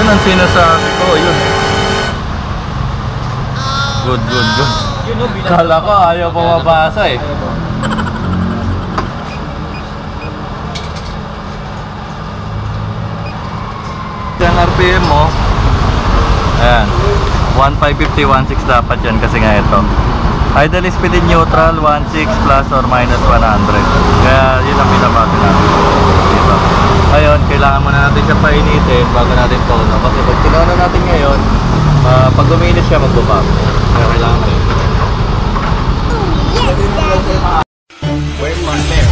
Yun ang sinasabi ko, yun. Good. Kala ko ayaw pumabasa eh. Yung RPM mo, ayan, 1550, 16 dapat yan kasi nga ito. Idle speed in neutral, 16 plus or minus 100. Kaya yun ang pinapasa natin dito. Ngayon, kailangan muna natin siya painitin bago natin tono. Kasi pag tinono natin ngayon, pag guminis siya magbaba. Kaya kailangan ngayon. Where's my bear?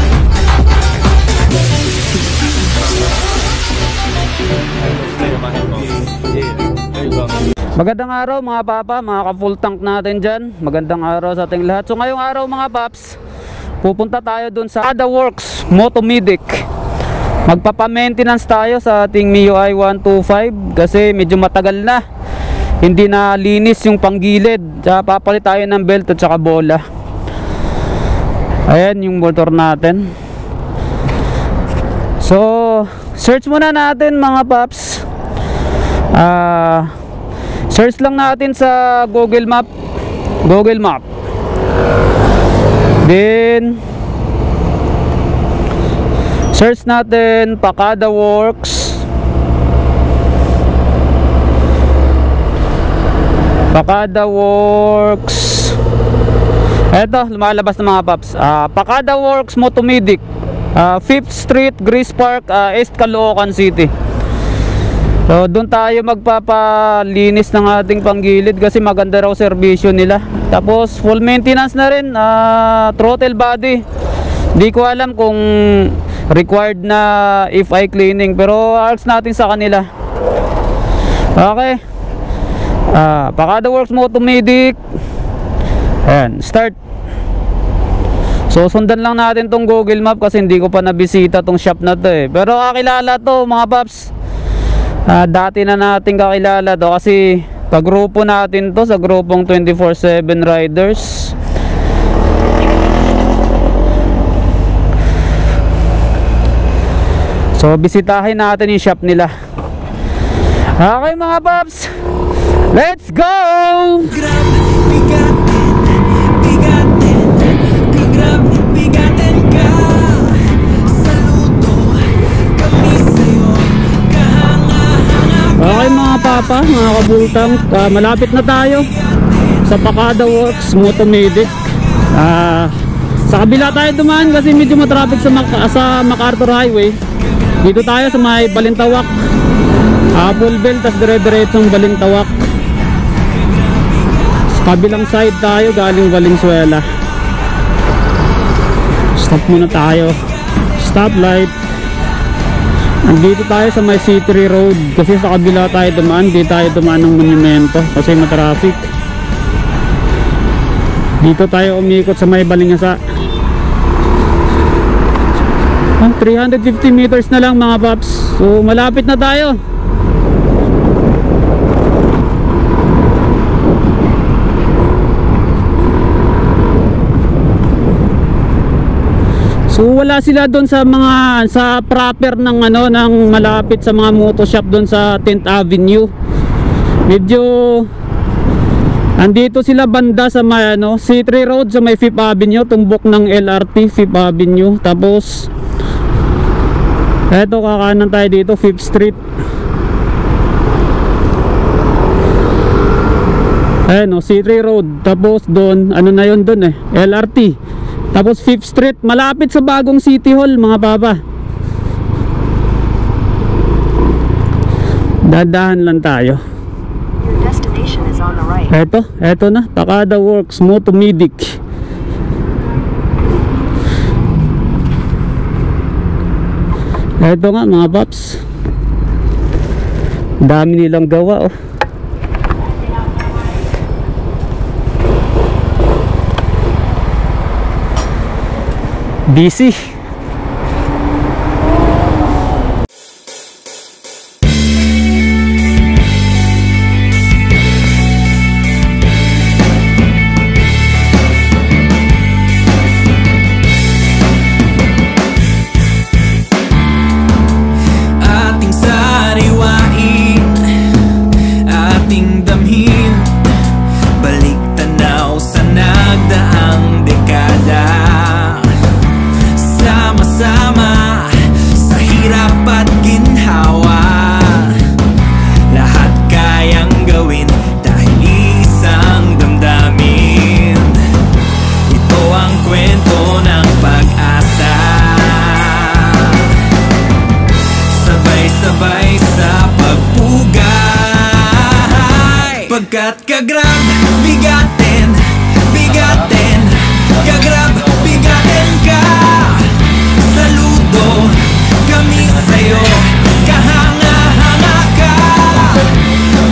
Magandang araw mga papa, mga ka-full tank natin dyan. Magandang araw sa ating lahat. So ngayong araw mga paps, pupunta tayo dun sa Ada Works Motomedic. Magpapa-maintenance tayo sa ating MIUI 125 kasi medyo matagal na hindi na linis yung panggilid. Tsaka papalit tayo ng belt at saka bola. Ayan yung motor natin. So search muna natin mga paps. Search lang natin sa Google Map. Then search natin Pakada Works. Eto, lumalabas na mga paps. Pakada Works Motomedic, 5th Street, Grace Park, East Caloocan City. So doon tayo magpapalinis ng ating panggilid kasi maganda raw serbisyo nila. Tapos full maintenance na rin, throttle body. Di ko alam kung required na FI cleaning, pero ask natin sa kanila. Okay. Pakada Works Motomedic. Ayan, start. So sundan lang natin tong Google Map kasi hindi ko pa nabisita tong shop na to eh. Pero kakilala to mga paps. Dati na natin kakilala to kasi kagrupo natin to sa grupong 24/7 riders. So bisitahin natin yung shop nila. Okay mga paps, let's go! Okay mga papa, mga kabultang, malapit na tayo sa Pakada Works Motomedic. Sa kabila tayo dumaan kasi medyo matraffic sa MacArthur Highway. Dito tayo sa may Balintawak, Full Bell, tas dire-diretsong Balintawak. Sa kabilang side tayo galing Valenzuela. Stop muna tayo, stoplight. Andito tayo sa may C3 Road kasi sa kabila tayo dumaan, di tayo dumaan ng monumento kasi matraffic. Dito tayo umikot sa may Balingasa. 350 meters na lang mga paps. So malapit na tayo. So wala sila doon sa mga proper ng ng malapit sa mga moto shop doon sa 10th Avenue. Medyo andito sila banda sa may C3 Road sa may 5th Avenue, tumbok ng LRT 5th Avenue. Tapos eto kakanan tayo dito 5th Street. Ayan C3 Road. Tapos doon na yun doon LRT. Tapos 5th Street, malapit sa bagong City Hall mga papa. Dadahan lang tayo. Your destination is on the right. Eto na, Pakada Works Motomedic. Eto nga mga paps. Dami nilang gawa busy. Ating sariwain sabay sa pagpugay. Pagkat kagrab, bigatin, bigatin, kagrab, bigatin ka. Saludo kami sa'yo, kahanga-hanga ka.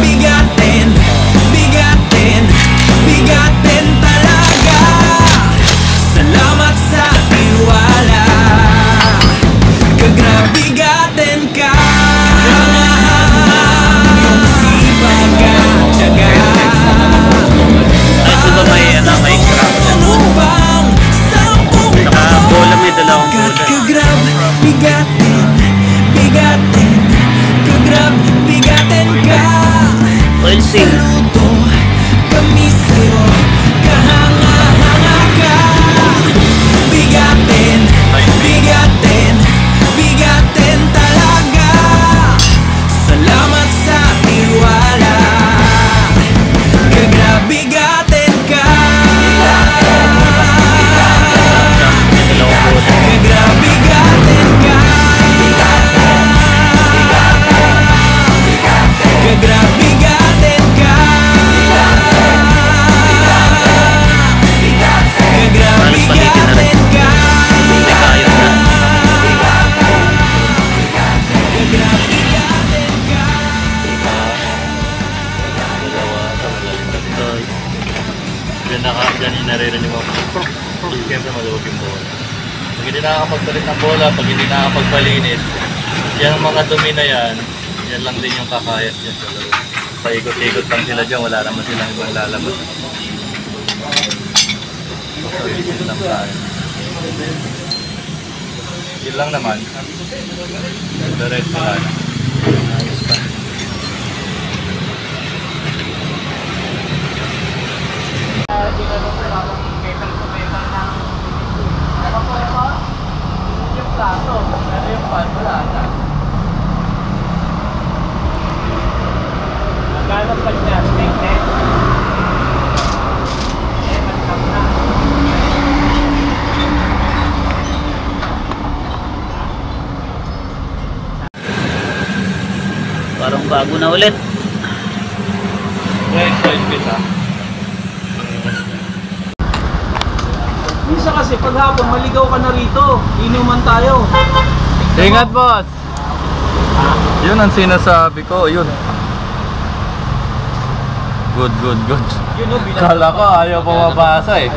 Bigatin, bigatin, bigatin talaga. Salamat sa tiwala, kagrab, bigatin ka. Yung sipag at tiyaga. Ito ba may grab? Bang, sampung Saka bola, may dalawang bola. kagrab, bigatin, bigatin, kagrab, bigatin ka. Oil seal. Saludo kami sa'yo, kahanga-hanga ka. Bigatin, bigatin, bigatin talaga. Salamat sa tiwala, kagrab, bigatin ka. Kagrab, bigatin ka. Kagrab, bigatin ka. Kagrab, bigatin ka. Kagrab, bigatin ka. Diyan yung naririnig mo. Siyempre maluwag yung bola. Pag hindi nakakapagpalit ng bola, pag hindi nakakapagpalinis, yan ang mga dumi na yan, yan lang din yung kakayat dyan sa loob. Paikot-ikot lang sila dyan, wala naman silang ibang lalabas. So, yun lang tayo. Yun lang naman. The rest wala na. Ayos pa. Parang bago na ulit. Right, right, pita. Minsan kasi pag hapon maligaw ka na rito, inuman tayo. Ingat, boss! Yun ang sinasabi ko, yun. Good, good, good. Yun o, bilang Kala ko ayaw pumapasa eh.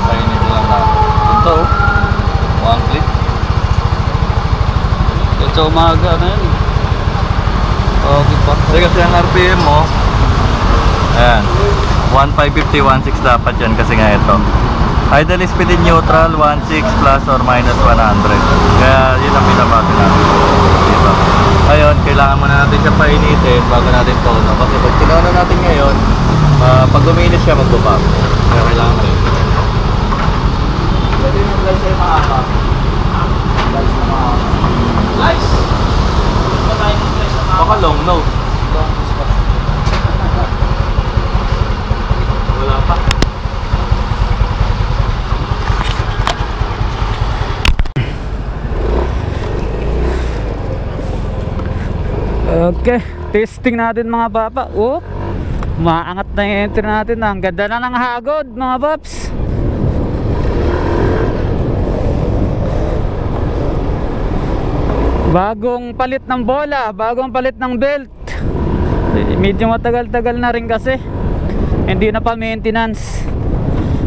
Painit lang natin. Ito, one click. Sa umaga na yun. Okay pa. Kasi ang RPM mo, ayan, 1550, 16 dapat yan kasi nga ito. Idle speed in neutral, 16 plus or minus 100. Kaya yun ang binabago natin. Dito. Ngayon, kailangan muna natin siya painitin bago natin tono. Kasi pag tinono natin ngayon, pag uminis siya, magbubab. Kaya kailangan mo yun. Pwede yung guys ay maaka. Guys na maaka. Guys! Ba tayo ng guys na maaka? Baka long note. Wala pa. Okay, testing natin mga papa. Oh, maangat na yung entry natin. Ang ganda na ng hagod mga paps. Bagong palit ng bola, bagong palit ng belt. Medyo matagal-tagal na rin kasi. Hindi na pa maintenance.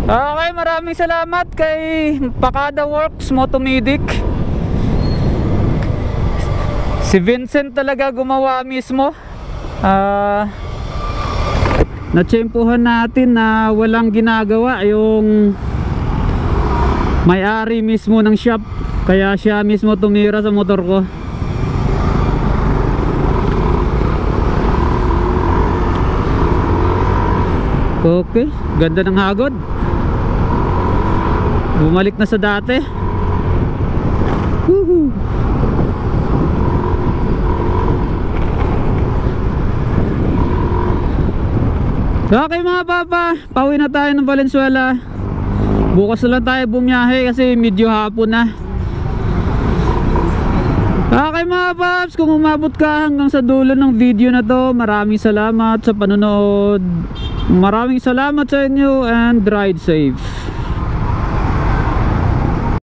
Okay, maraming salamat kay Pakada Works Motomedic. Si Vincent talaga gumawa mismo. Natsempuhan natin na walang ginagawa yung may-ari mismo ng shop. Kaya siya mismo tumira sa motor ko. Okay, ganda ng hagod. Bumalik na sa dati. Woohoo! Okay mga papa, pauwi na tayo ng Valenzuela. Bukas na lang tayo bumiyahe kasi medyo hapon na. Okay mga paps, kung umabot ka hanggang sa dulo ng video na to, maraming salamat sa panonood. Maraming salamat sa inyo and ride safe.